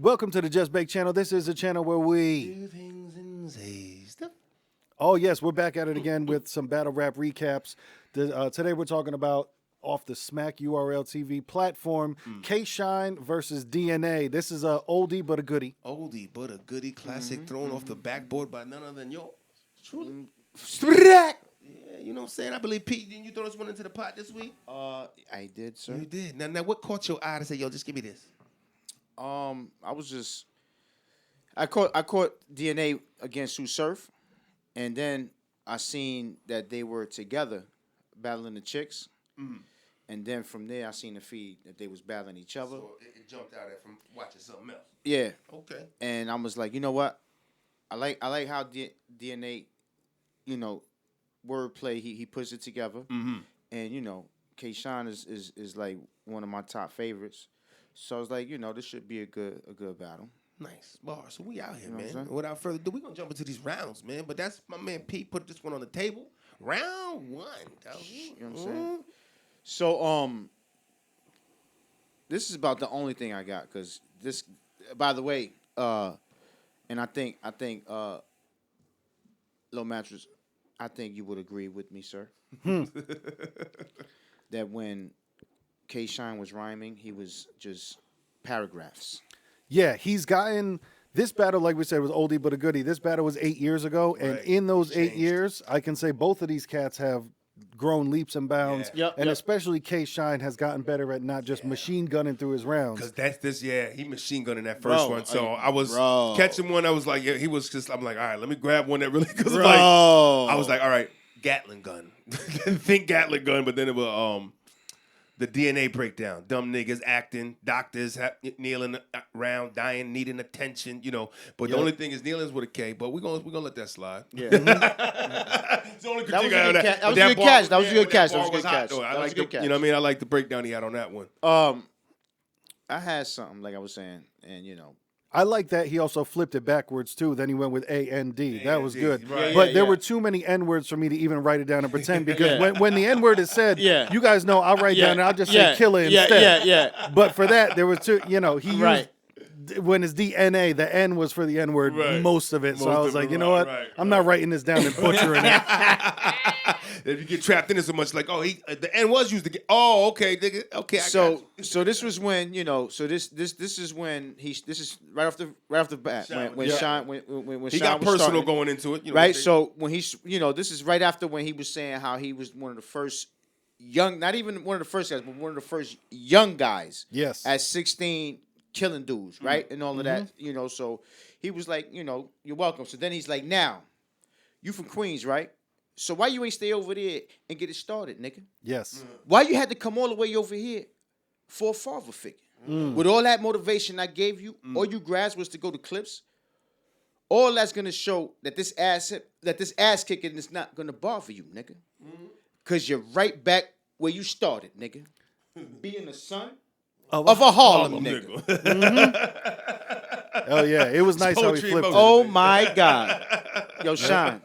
Welcome to the Just Bake channel. This is a channel where we do things and say stuff. Oh yes, we're back at it again with some battle rap recaps. Today we're talking about off the Smack URL TV platform, K-Shine versus DNA. This is a oldie but a goodie. Oldie but a goodie, classic, thrown off the backboard by none other than yours. Truly. Yeah, you know what I'm saying? I believe, Pete, didn't you throw this one into the pot this week? I did, sir. You did. Now, what caught your eye to say, yo, just give me this? I caught DNA against Sue Surf, and then I seen that they were together battling the chicks, and then from there I seen the feed that they was battling each other. So it jumped out at from watching something else. Yeah. Okay. And I was like, you know what? I like how DNA, wordplay he puts it together, and K-Shine is like one of my top favorites. So I was like, this should be a good battle. Nice bar. So we out here, You know what I'm man. saying? Without further ado, we're going to jump into these rounds, man. But that's my man Pete put this one on the table. Round one. Dog. You know what I'm saying? So this is about the only thing I got, because this, by the way, and I think Low Mattress, I think you would agree with me, sir. That when K-Shine was rhyming, he was just paragraphs. Yeah, he's gotten this battle, like we said, was oldie but a goodie. This battle was 8 years ago, and Right. in those 8 Changed. years, I can say both of these cats have grown leaps and bounds. Yeah. Yep, and yep. especially K-Shine has gotten better at not just machine gunning through his rounds. Because he machine gunning that first Bro, one. So I- I was bro. catching one. I was like, yeah, he was just, I'm like, all right, let me grab one that really, because Bro. like, I was like, all right, Gatling gun. Think Gatling gun, but then it was the DNA breakdown. Dumb niggas acting, doctors kneeling around, dying, needing attention, But the Yep. only thing is kneeling's with a K, but we're gonna let that slide. Yeah. It's the only That was critique a I have good of catch. That was but a good bar catch. That was a yeah, good but catch. bar That was a good hot, catch. though. I That was like a good the, catch. you know what I mean? I like the breakdown he had on that one. I had something, like I was saying, and I like that he also flipped it backwards too. Then he went with A-N-D. That was good. Right. But Yeah, there yeah. were too many N-words for me to even write it down and pretend, because Yeah. when the N-word is said, Yeah. you guys know I'll write down and I'll just say killer yeah, instead. Yeah. But for that, there was two, he Right. used, when it's DNA, the N was for the N-word Right. most of it. So Most I of was like, it, you know what? right, I'm not writing this down and butchering it. If you get trapped in it so much, like, the N was used to get. Oh, okay, nigga. Okay, I got you. So this was when So this is when this is right off the bat Shine, when yeah. Shine when He Shine got was personal starting, going into it, right. So when he's this is right after when he was saying how he was one of the first young, not even one of the first guys, but one of the first young guys. Yes. At 16, killing dudes, right, and all of that. So he was like, you're welcome. So then he's like, now, you from Queens, right? So why you ain't stay over there and get it started, nigga? Yes. Why you had to come all the way over here for a father figure? With all that motivation I gave you, all you grads was to go to Clips. All that's gonna show that this ass kicking is not gonna bother you, nigga. Cause you're right back where you started, nigga. Being the son of a Harlem nigga. Oh yeah, it was nice how he Poetry flipped it. emotion. Oh my God. Yo, Shine.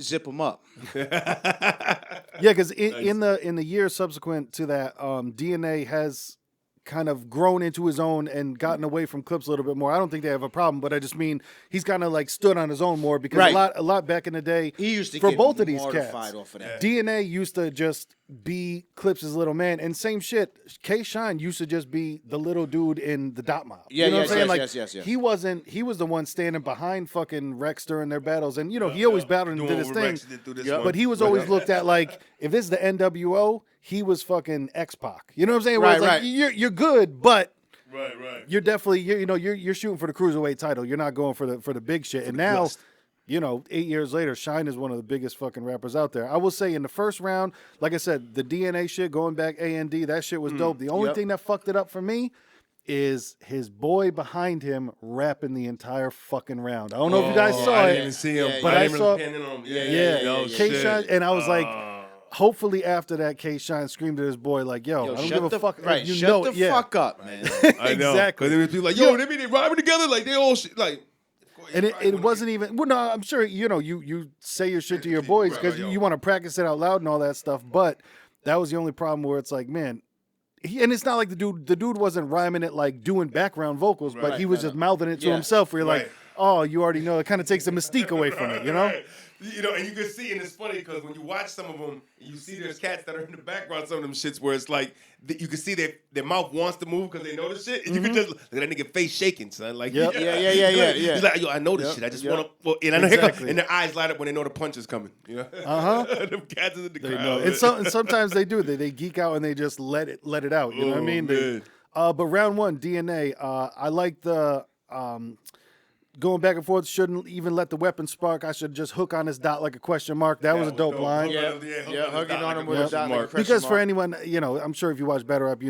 Zip him up. Yeah, because in the years subsequent to that, DNA has kind of grown into his own and gotten away from Clips a little bit more. I don't think they have a problem, but I just mean he's kind of like stood on his own more, because Right. a lot back in the day, He used to for get both of these mortified cats, off of that. DNA used to just be Clips' little man, and same shit. K-Shine used to just be the little dude in the dot mob. Yeah, you know what I'm yes, saying? yes, Like yes. he was the one standing behind fucking Rex during their battles, and he always battled and Doing did his what thing. Rex did through this one. But he was always looked at like, if this is the NWO, he was fucking X-Pac. You know what I'm saying? Where it's Right, like, right. you're good, but Right. you're definitely you're shooting for the cruiserweight title. You're not going for the big shit. And now, dust. 8 years later, Shine is one of the biggest fucking rappers out there. I will say in the first round, like I said, the DNA shit going back A&D, that shit was dope. The only Yep. thing that fucked it up for me is his boy behind him rapping the entire fucking round. I don't know if you guys saw I it. didn't even see him, Yeah, but I I didn't saw- really pin it on him. Yeah, K-Shine, and I was like, hopefully after that, K-Shine screamed at his boy like, "Yo, I don't give a fuck." Right, you shut know the it. Yeah. fuck up, man. I know. Exactly. Because there was people like, yo, they rhyming together, like they all shit, like. And it wasn't even. Well, no, I'm sure you say your shit to your boys because Right, you want to practice it out loud and all that stuff. But that was the only problem where it's like, man, and it's not like the dude wasn't rhyming it like doing background vocals, but he was just mouthing it to Yeah. himself. Where you're like, oh, you already know. It kind of takes the mystique away from it, you know. Right. You know, and you can see, and it's funny because when you watch some of them, you see there's cats that are in the background. Some of them shits where it's like you can see their mouth wants to move because they know the shit. And you can just look at that nigga face shaking, son. Like, Yeah. He's like, yo, I know this shit. I just want to. Well, and I know and their eyes light up when they know the punch is coming. You know, them cats is in the crowd. And sometimes they do. They geek out and they just let it out. You know what I mean? Man. But round one, DNA. I like the. Going back and forth, shouldn't even let the weapon spark. I should just hook on his dot like a question mark. That was a dope line. Hugging on him with a dot like a question Because for mark. anyone, I'm sure if you watch Battle Rap,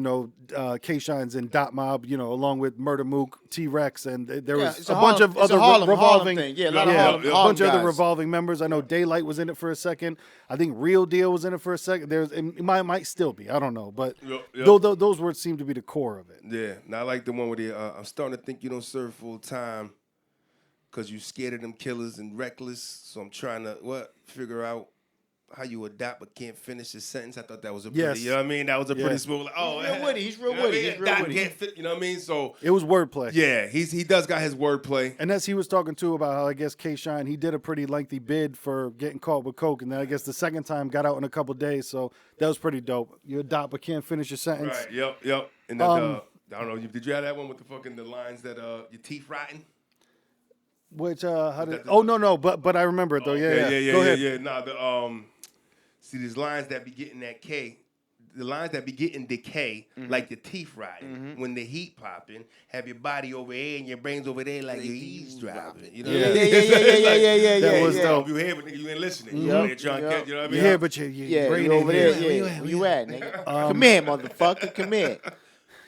K-Shine's in Dot Mob, along with Murder Mook, T-Rex, and there was a bunch of other revolving. Thing. Yeah, a lot of Harlem, a bunch of other revolving members. I know Daylight was in it for a second. I think Real Deal was in it for a second. It might still be. I don't know, but those words seem to be the core of it. Yeah, and I like the one where I'm starting to think you don't serve full time because you scared of them killers and reckless. So I'm trying to figure out how you adapt but can't finish his sentence. I thought that was a pretty, you know what I mean? That was a pretty smooth. He's real witty. Can't fit, you know what I mean? So it was wordplay. Yeah, he does got his wordplay. And as he was talking too about how I guess K-Shine, he did a pretty lengthy bid for getting caught with coke, and then I guess the second time got out in a couple days. So that was pretty dope. You adopt but can't finish your sentence. Right. Yep. And I don't know. Did you have that one with the lines that your teeth rotten? Which no, but I remember it though. Yeah. Go ahead. Yeah. Nah, see these lines that be getting that K, the lines that be getting decay, like the teeth rotting when the heat popping, have your body over here and your brains over there like your eavesdropping. You know what I mean? Yeah. That was dope. You hear, but nigga, you ain't listening. You're trying to catch, you know what I mean? Yeah, but your brain over there. here. Where you at, nigga? Come here, motherfucker. Come here.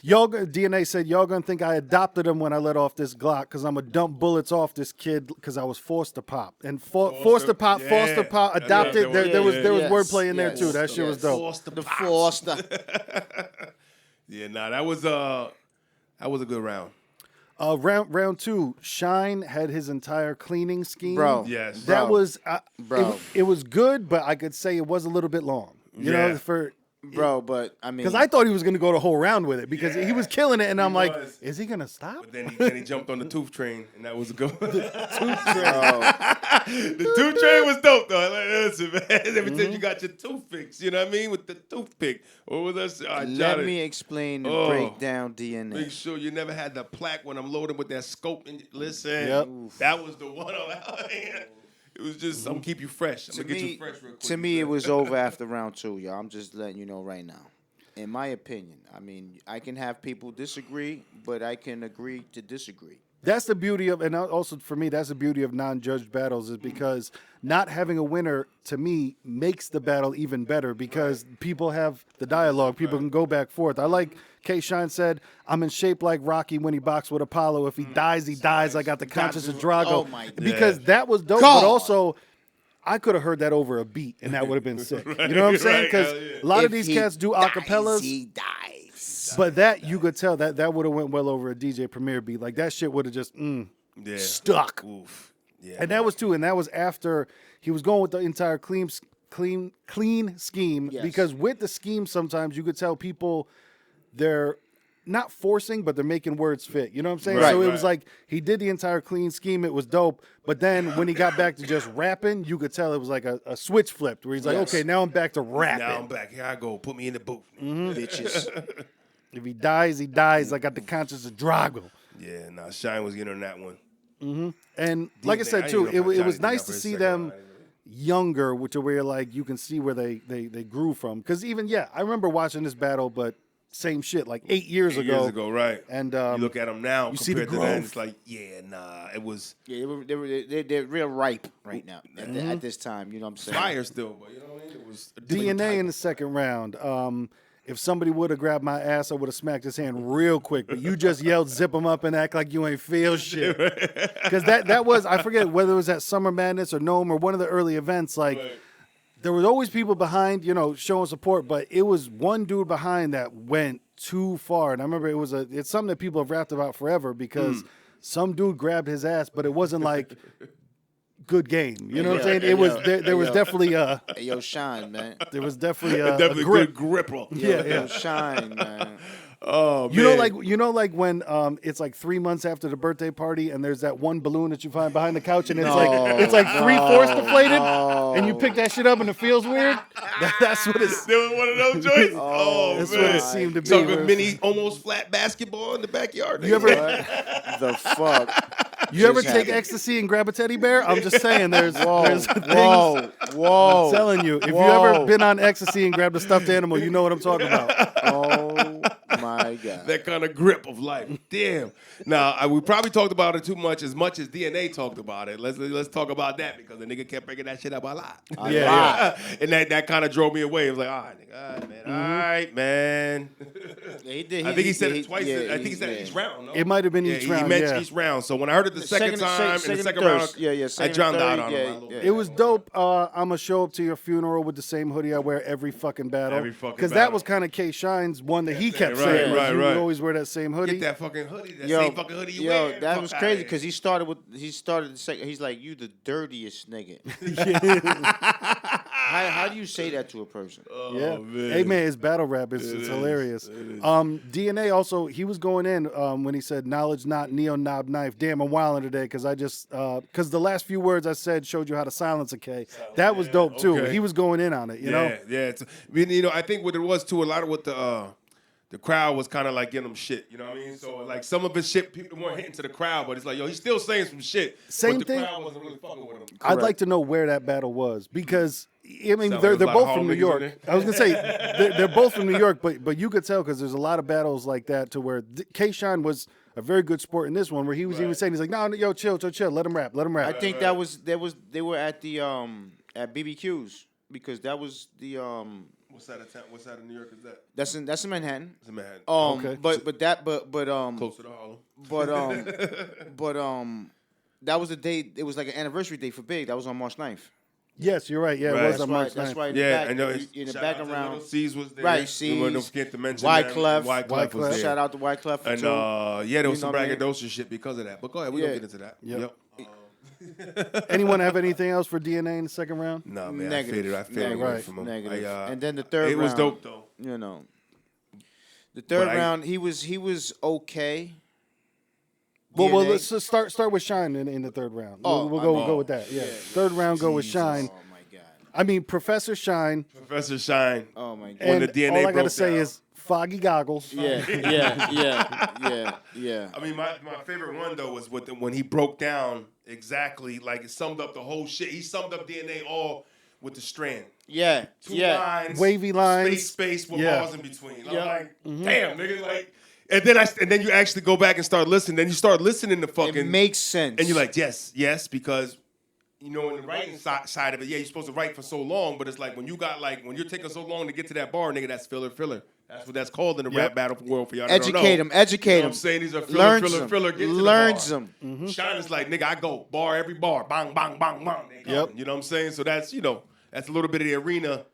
DNA said, y'all gonna think I adopted him when I let off this Glock because I'm gonna dump bullets off this kid because I was forced to pop. And forced to pop, adopted. There was wordplay in there too. That shit was dope. Forster. Yeah, that was a good round. Round two, Shine had his entire cleaning scheme. Bro. Yes. That was bro. It was good, but I could say it was a little bit long. You know, Bro, but I mean, because I thought he was going to go the whole round with it because he was killing it, and I'm like, is he going to stop? But then he jumped on the tooth train, and that was a good one. The bro. tooth train was dope, though. Like, listen, man, every time you got your tooth fixed, you know what I mean, with the toothpick. What was that? Let me explain and break down DNA. Make sure you never had the plaque when I'm loading with that scope. Listen, that was the one. It was just, I'm gonna keep you fresh. I'm gonna get you fresh real quick. To me, it was over after round two, y'all. I'm just letting you know right now. In my opinion, I mean, I can have people disagree, but I can agree to disagree. That's the beauty of, and also for me, that's the beauty of non-judged battles is because not having a winner, to me, makes the battle even better because people have the dialogue. People can go back forth. I like K-Shine said, I'm in shape like Rocky when he boxed with Apollo. If he dies, he dies. I got the conscience of Drago. Oh, my God. Because that was dope, but also I could have heard that over a beat, and that would have been sick. You know what I'm saying? Because a lot of these cats do acapellas. He dies. But that, you could tell that would have went well over a DJ Premier beat. Like, that shit would have just stuck. Oof. Yeah. And that was after he was going with the entire clean scheme. Yes. Because with the scheme, sometimes you could tell people they're not forcing, but they're making words fit. You know what I'm saying? Right, So it was like he did the entire clean scheme. It was dope. But then when he got back to just rapping, you could tell it was like a switch flipped where he's like, okay, now I'm back to rapping. Now I'm back. Here I go. Put me in the booth. Bitches. If he dies, he dies. I got the conscience of Drago. Yeah, Shine was getting on that one. And like I said, too, it was nice to see them younger, which are where like you can see where they grew from. Because even, I remember watching this battle, but same shit, like 8 years ago. 8 years ago, right. And you look at them now you see the compared to that, growth. it's like, it was They're real ripe right now at this time. You know what I'm saying? fire still, but you know what I mean? It was a DNA in the second round. If somebody would have grabbed my ass, I would have smacked his hand real quick. But you just yelled, zip him up and act like you ain't feel shit. Because that was, I forget whether it was at Summer Madness or Nome or one of the early events. Like, there was always people behind, showing support. But it was one dude behind that went too far. And I remember it's something that people have rapped about forever because some dude grabbed his ass, but it wasn't like good game. You know what I'm Yo, saying? It was yo, there was yo. definitely Hey, yo, Shine, man. there was definitely Definitely a grip. good gripper. Yo, Shine, man. Oh man. You know, like when it's like 3 months after the birthday party, and there's that one balloon that you find behind the couch, and it's like 3/4 deflated, and you pick that shit up and it feels weird. That's what it's. There was one of those joints. Oh, That's man. what it seemed to be. Talking where it's- mini, almost flat basketball in the backyard. You ever What the fuck? you ever just take happened? ecstasy and grab a teddy bear? I'm just saying, there's things. Whoa, whoa. I'm telling you, if you ever been on ecstasy and grabbed a stuffed animal, you know what I'm talking about. Oh my God. that kind of grip of life. Damn. Now we probably talked about it too much as DNA talked about it. Let's talk about that because the nigga kept bringing that shit up a lot. Yeah. And that kind of drove me away. It was like, all right, nigga, all right, man, all right, man. Yeah, he did. I think he said it twice. Yeah, I think he said it each round. No? It might have been each round. He mentioned Yeah. each round. So when I heard it the second time in the second third. round, Yeah, I second, drowned third, out on him. yeah, a little bit. It was dope. I'm gonna show up to your funeral with the same hoodie I wear every fucking battle. Every fucking Because that battle. was kind of K Shine's one that he kept right, saying. was right, you right. would always wear that same hoodie. Get that fucking hoodie. That Yo, same fucking hoodie you wear. that Fuck was outta crazy here. because he started the second. He's like, you the dirtiest nigga. How do you say that to a person? Yeah. man. Hey man, his battle rap is it's hilarious. DNA also he was going in when he said knowledge not neo knob knife. Damn, I'm wilding today because I just because the last few words I said showed you how to silence a K. That was dope too. okay. He was going in on it, you know? Yeah. It's, I mean, I think what it was too. A lot of what the crowd was kind of like getting him shit. You know what I mean? So like some of his shit, people weren't hitting to the crowd, but it's like, yo, he's still saying some shit. Same but the thing. crowd wasn't really fucking with him. I'd like to know where that battle was because I mean Sound they're like there's a lot both of from New Harlem niggas York. in I was gonna say they're both from New York, but you could tell because there's a lot of battles like that to where K Shine was a very good sport in this one where he was even saying he's like, no, yo, chill, let him rap. I think they were at the at BBQs because that was the What's that in New York? Is that? that's in Manhattan. It's in Manhattan. Okay. Closer to Harlem. but that was the day. It was like an anniversary day for Big. That was on March 9th. Yes, you're right. Yeah, Right. it was on March That's 9th. right. Yeah, I in know. the back, in the Shout back out to around. Little C's was there. Right, C's. Don't forget to mention Wyclef. Wyclef was there. Shout out to Wyclef for And two. yeah, there was You some know what I mean? braggadocious shit because of that. But go ahead, we don't Yeah. get into that. Yep. Anyone have anything else for DNA in the second round? Nah, man, Negative. I faded away Right. from him. Negative. I, And then the third it was round, dope though. You know, the third But I- round he was okay. Well, DNA. let's just start with Shine in the third round. Oh, we'll I mean- go with that. Yeah. Third round, go with Shine. Oh my God. I mean, Professor Shine. Professor Shine. Oh my God. When And the DNA all I gotta broke say down. is foggy goggles. Yeah. I mean, my favorite one though was when he broke down exactly, like it summed up the whole shit. He summed up DNA all with the strand. Yeah. Two Yeah. lines, Wavy lines. space with Yeah. bars in between. I'm Yeah. like, damn, nigga, like, and then you actually go back and start listening. Then you start listening to fucking, It makes sense. and you're like, yes, because in the writing side of it, yeah, you're supposed to write for so long, but it's like when you're taking so long to get to that bar, nigga, that's filler. That's what that's called in the rap battle world for y'all. that don't know. educate him. Educate You know him. what I'm saying? These are Learns filler. Get to the Learns bar. them. Shine is like, nigga, I go bar every bar, bang, bang, bang, bang. Yep. You know what I'm saying? So that's that's a little bit of the arena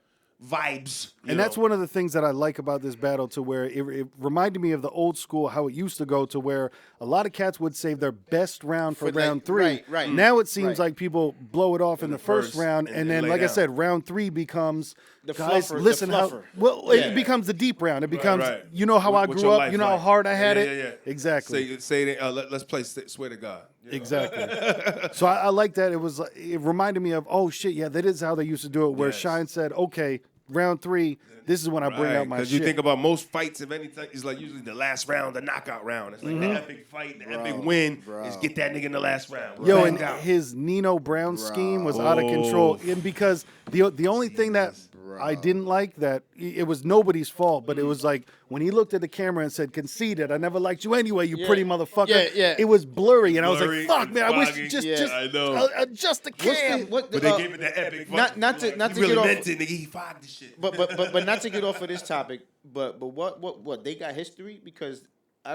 vibes. And that's one of the things that I like about this battle to where it reminded me of the old school, how it used to go to where a lot of cats would save their best round for For, like, round three. right. Now it seems Right. like people blow it off in the first round. and And then, lay like I down. said, round three becomes, The guys, fluffer, listen the how, fluffer. well, Yeah. it becomes the deep round. It becomes, right. you know how I What's grew your up, life you know how like? hard I had Yeah, it. yeah. Exactly. Say let's play Swear to God. You know? Exactly. So I like that. It reminded me of, oh shit, yeah, that is how they used to do it. Where Yes. Shine said, okay, round three, this is when I bring out my Because shit. you think about most fights, if anything, it's like usually the last round, the knockout round. It's like the epic fight, the epic win is get that nigga in the last round. Yo, Banged and out. his Nino Brown scheme was out of control. And because the only thing that I didn't like that it was nobody's fault, but it was like when he looked at the camera and said, "Conceded, I never liked you anyway, you pretty motherfucker." Yeah, yeah. It was blurry, and I was Blurry like, "Fuck, and man, I wish foggy. just I know. adjust the What's cam." the- But they gave it that epic not fucking- to- not he to really get off- meant it, nigga. He fogged the shit. But not to get off of this topic. But what they got history because I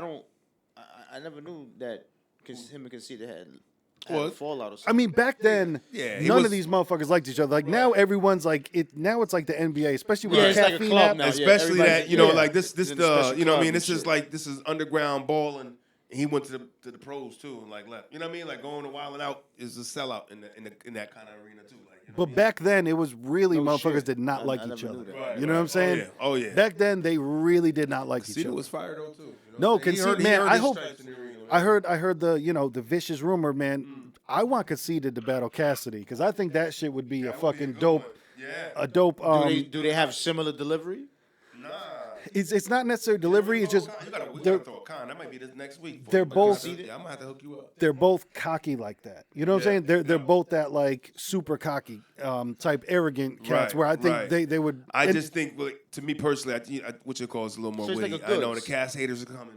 never knew that him and Conceited had a fallout or something. I mean, back then, Yeah, he none was- of these motherfuckers liked each other. Like now, everyone's like it. Now it's like the NBA, especially with Yeah, the it's like a caffeine club app. now. Yeah, Especially everybody's- that, yeah. like this It's in a the, special you know what I club mean? and This is shit. like, this is underground balling He went to the pros too and like left. You know what I mean? Like going to Wild 'N Out is a sellout in that kind of arena too. Like, you know But back then, it was really No motherfuckers shit. did not I like never each knew other. that. Right, You know what I'm saying? Oh yeah. Back then, they really did not like each Cedar other. was fired though too. No, He Conceited, heard- he man. heard I his hope. stripes in the arena. I heard the vicious rumor, man. I want Conceited to battle Cassidy because I think that shit would be a fucking dope, a dope. Do they have similar delivery? Nah. It's not necessarily delivery. It's just we gotta they're throw a con. That might be this next week. they're both- Yeah, I'm gonna have to hook you up. they're both cocky like that. You know what I'm saying? They're both that like super cocky type arrogant cats. Right, Where I think right. they would. I and- just think, well, to me personally, what you call is a little more So it's like witty. a I know the goods. cast haters are coming,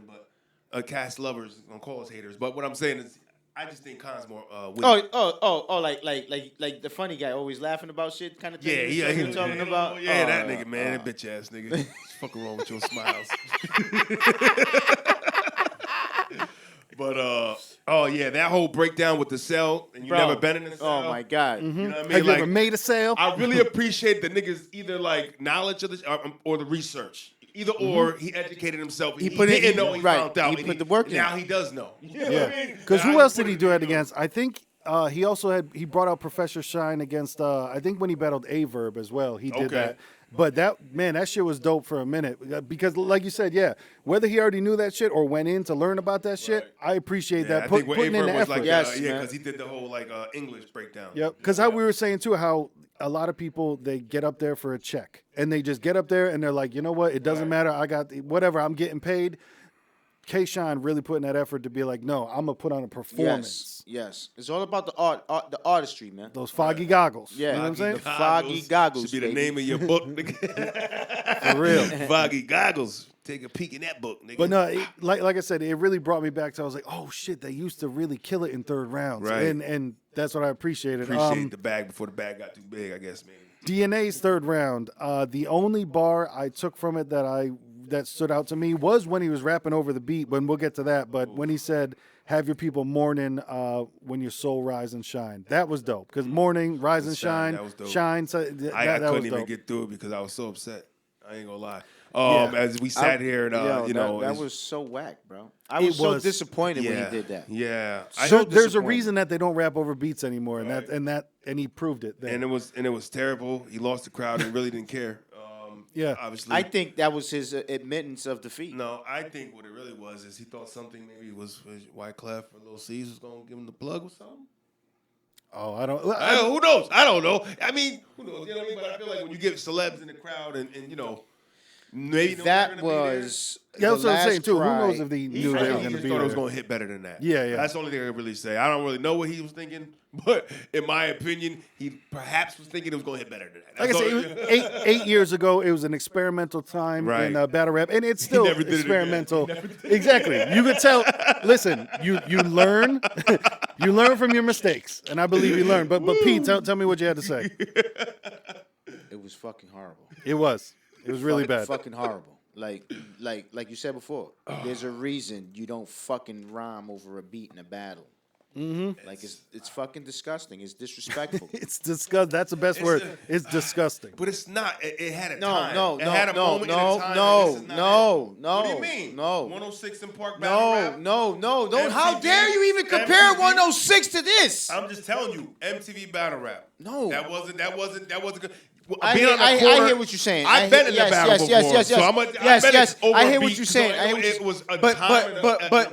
but cast lovers gonna call us haters. But what I'm saying is, I just think Khan's more witty. Like the funny guy always laughing about shit kind of thing. Yeah, That's yeah, what he you're talking about. Yeah, that nigga, man, that bitch ass nigga. What's fucking wrong with your smiles? But that whole breakdown with the cell, and you Bro. never been in the cell. Oh my god. You know what I mean? Have you Like, ever made a sale? I really appreciate the niggas either like knowledge of the or the research. Either or, he educated himself. He put it- didn't know he right. found out. He and put the work in. Now he does know. You know what I Yeah. mean? Because And who I else just did put he it do in it the- against? I think he also he brought out Professor Shine against. I think when he battled Averb as well, he did Okay. that. But that shit was dope for a minute because, like you said, yeah, whether he already knew that shit or went in to learn about that shit, Right. I appreciate Yeah, that. I think what Putting in the Averb was effort. like, Yes, yeah, man. because he did the whole like English breakdown. Yep. Because how we were saying too, how a lot of people they get up there for a check and they just get up there and they're like, you know what, it doesn't matter. I got whatever. I'm getting paid. K-Shine really putting that effort to be like, no, I'm gonna put on a performance. Yes. It's all about the art the artistry, man. Those foggy goggles. Yeah. You know what I'm saying? The foggy goggles, should be the baby. name of your book, nigga. For real. Foggy goggles. Take a peek in that book, nigga. But no, like I said, it really brought me back to I was like, oh shit, they used to really kill it in third rounds, Right. and that's what I appreciated. Appreciate the bag before the bag got too big, I guess, maybe. DNA's third round. The only bar I took from it that stood out to me was when he was rapping over the beat. But we'll get to that. But when he said, "Have your people mourning when your soul rise and shine," that was dope. Because morning, rise and shine, that was dope. shine. So I that couldn't was even dope. get through it because I was so upset. I ain't gonna lie. Yeah. As we sat here and that it's- was so whack, bro. I It was so was. disappointed when yeah, he did that. Yeah, So there's a disappointed. reason that they don't rap over beats anymore, Right. and he proved it. Then. and it was terrible. He lost the crowd and really didn't care. Yeah. Obviously. I think that was his admittance of defeat. No, I think what it really was is he thought something maybe was Wyclef or Lil C's was gonna give him the plug or something. Oh, I don't. Who knows? I don't know. I mean, who knows? You know what I mean? But I feel like when you get celebs in the crowd and you know, maybe no one's That gonna be there. was Yeah, that's the what I'm saying last too. Who cry. knows if they knew they were He going to just be thought it was there? going to hit better than that. Yeah, yeah. That's the only thing I can really say. I don't really know what he was thinking, but in my opinion, he perhaps was thinking it was going to hit better than that. Like I That's said, all- it was 8 years ago, it was an experimental time Right. in battle rap, and it's still never did it again. experimental. He never did it Exactly. You could tell. Listen, you learn, you learn from your mistakes, and I believe you learn. But Pete, tell me what you had to say. It was fucking horrible. It was really bad. Fucking horrible. Like you said before, there's a reason you don't fucking rhyme over a beat in a battle. Mm-hmm. Like it's fucking disgusting. It's disrespectful. It's disgusting. That's the best word. It's disgusting. But it's not. It had a No, time. no, it no, had a no, moment no, in a time. no, and this is not no, it. no, What do you mean? no. 106 in Park Battle No, Rap? no. Don't. How MTV, dare you even compare MTV. 106 to this? I'm just telling you, MTV Battle Rap. No. That wasn't good. I Being hear, on the I corner, hear what you're saying. I've been in the battle before, so I'm I bet it's over I a hear what beat, you're so saying. it- I hear what it you're- was a time and a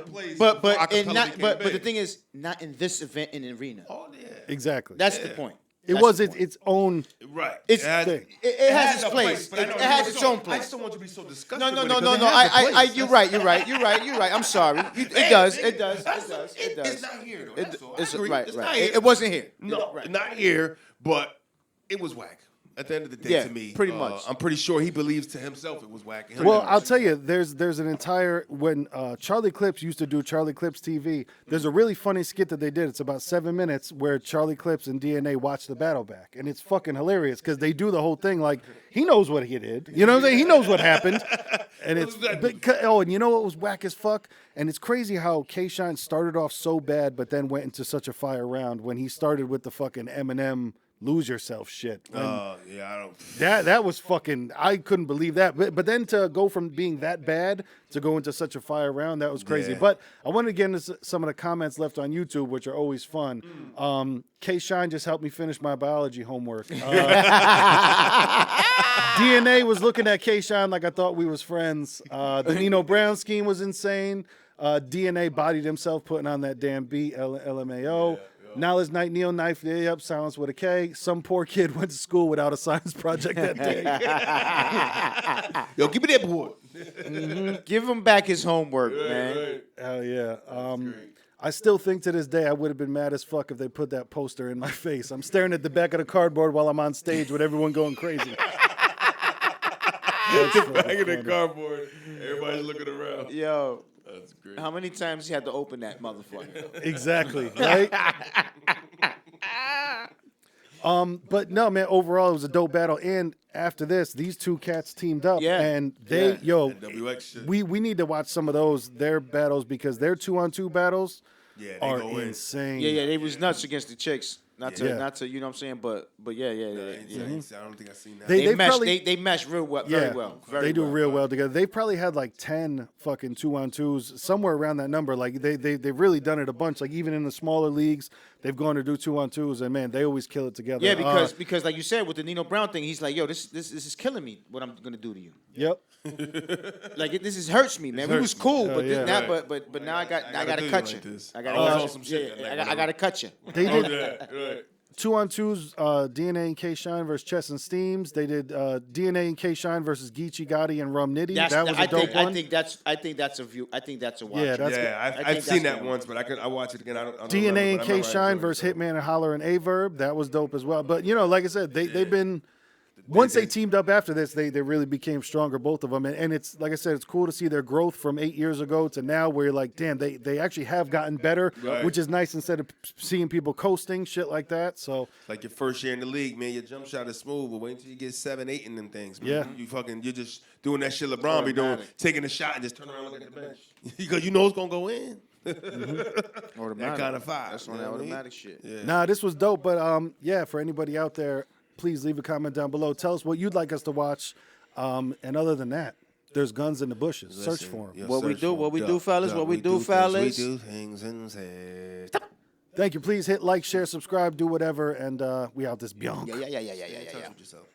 place but before acapella became but the big. thing is, not in this event in an arena. Oh yeah, Exactly. That's the point. it That's was the point. its own. right. It's has, thing. It has its a place. but I know It has you its don't- own place. I just don't want you to be so disgusted. No. with it, 'cause it has a I place. you're right. I'm sorry. It does. It does. It's not here though. That's all. I It's agree. right. It's not Right. here. It wasn't here. No, Right. not here, but it was whack. At the end of the day, Yeah, to me, pretty much. I'm pretty sure he believes to himself it was whack. He'll Well, never- I'll tell you, there's an entire when Charlie Clips used to do Charlie Clips TV. There's a really funny skit that they did. It's about 7 minutes where Charlie Clips and DNA watch the battle back, and it's fucking hilarious because they do the whole thing like he knows what he did. You know what I'm saying? He knows what happened, and it's and you know what was whack as fuck. And it's crazy how K-Shine started off so bad, but then went into such a fire round when he started with the fucking Eminem lose yourself shit. And Yeah, I don't. that was fucking. I couldn't believe that. But then to go from being that bad to go into such a fire round, that was crazy. Yeah. But I want to get into some of the comments left on YouTube, which are always fun. K Shine just helped me finish my biology homework. DNA was looking at K Shine like I thought we was friends. The Nino Brown scheme was insane. DNA bodied himself putting on that damn beat. LMAO. Knowledge Night, Neo Knife, yep, silence with a K. Some poor kid went to school without a science project that day. Yo, give me that board. Give him back his homework, man. Right. Hell yeah. I still think to this day I would have been mad as fuck if they put that poster in my face. I'm staring at the back of the cardboard while I'm on stage with everyone going crazy. Back in the cardboard. Everybody's looking around. Yo, That's great. how many times you had to open that motherfucker? Exactly, right? But no, man, overall it was a dope battle. And after this, these two cats teamed up. Yeah. And they, That WX shit. we need to watch some of their battles because their 2-on-2 battles They are go in. insane. Yeah, they was nuts against the chicks. Not to, Yeah. not to, you know what I'm saying, but yeah. I don't think I've seen that. They Mesh, probably- they mesh real well, very well. Very they do well. real well together. They probably had like 10 fucking 2-on-2s, somewhere around that number. Like they've really done it a bunch. Like even in the smaller leagues, they've gone to do 2-on-2s, and man, they always kill it together. Yeah, because like you said with the Nino Brown thing, he's like, yo, this is killing me. What I'm gonna do to you? Yep. Like this is hurts me, man. We was cool, but yeah. now, Right. but now I gotta do you cut like you. this. I I gotta was cut on you. some shit Yeah, like I gotta cut you. They Oh, did yeah, right. 2-on-2s, DNA and K Shine versus Chess and Steams. They did DNA and K Shine versus Geechee Gotti and Rum Nitty. That was a dope one. I think that's a view. I think that's a watch. Yeah, that's Yeah, I I've think seen that's that the once, but I watch it again. I don't remember, DNA and but I K remember I Shine enjoyed versus it, Hitman and Holler and Averb. That was dope as well. But you know, like I said, they've been. Once they teamed up after this, they really became stronger, both of them. And it's, like I said, it's cool to see their growth from 8 years ago to now where you're like, damn, they actually have gotten better, Right. which is nice instead of seeing people coasting, shit like that. So, Like your first year in the league, man, your jump shot is smooth, but wait until you get 7, 8 in them things, man. Yeah. You're just doing that shit LeBron be doing, Automatic. taking a shot and just turn around and look at the bench. Because you know it's gonna go in. Automatic. That kind of vibe. That's you on know that what I mean? automatic shit. Yeah. nah, this was dope. But yeah, for anybody out there, please leave a comment down below. Tell us what you'd like us to watch. And other than that, there's guns in the bushes. Search Listen, for them. yo, What we search do, for what we 'em. do, fellas, Duh, what we do, things, fellas. We do things and say. Thank you. Please hit like, share, subscribe, do whatever. And we out this beyond. Yeah. Touch with yourself.